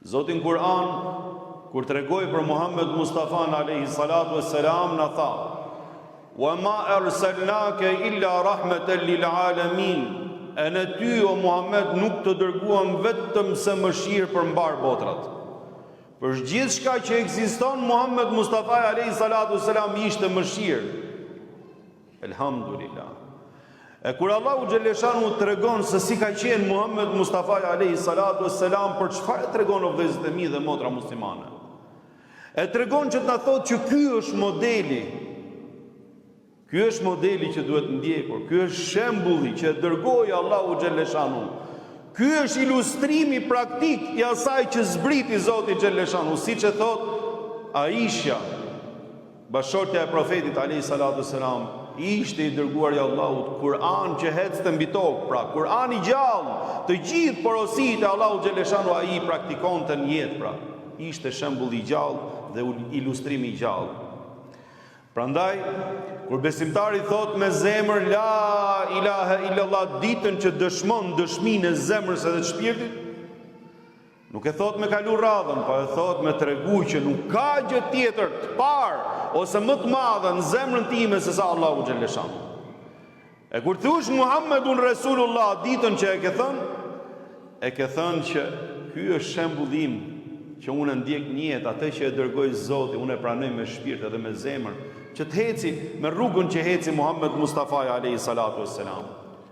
Zoti në Kur'an, kur tregoi për Muhammed Mustafan alayhi salatu wassalam, na tha: "Wa ma arsalnaka illa rahmatan lil alamin." E në ty, o Muhammed, nuk të dërguam vetëm se mëshirë për mbar botrat. Për gjithë shka që ekziston, Muhammed Mustafa alayhi salatu wassalam ishte mëshirë. Elhamdulillah. E kur Allahu Gjeleshanu të regon se si ka qenë Muhammed Mustafa alayhi salatu wassalam, për çfarë tregon o vëllezër e mi dhe motra muslimane? E tregon që të na thotë që ky është modeli. Ky është modeli që duhet ndjekur. Ky është shembulli që dërgoi Allahu Gjeleshanu. Ky është ilustrimi praktik i asaj që zbriti Zoti Gjeleshanu, siç e thot Aisha, bashortja e profetit alayhi salatu wassalam, ishte i dërguar i Allahut, Kur'an që ecte mbi tokë, pra Kur'an i gjallë, të gjithë porositë e Allahu Gjeleshanu ai praktikonte në jetë, pra ishte shembull i gjallë dhe ilustrimi i gjallë. Prandaj, kur besimtari thot me zemër la ilaha illallah, ditën që dëshmon dëshminë e zemrës edhe të shpirtit, nuk e thot me kalu radhën, po e thot me tregu që nuk ka gjë tjetër të parë ose më të madhe në zemrën time se sa Allahu Gjeleshanu. E kur thush Muhammedun Resulullah ditën që e ke thënë që ky është shembullim që unë ndjek në jetë, atë që e dërgoi Zoti, unë e pranoj me shpirt edhe me zemër, që të heci me rrugën që heci Muhammed Mustafa alayhi salatu wassalam.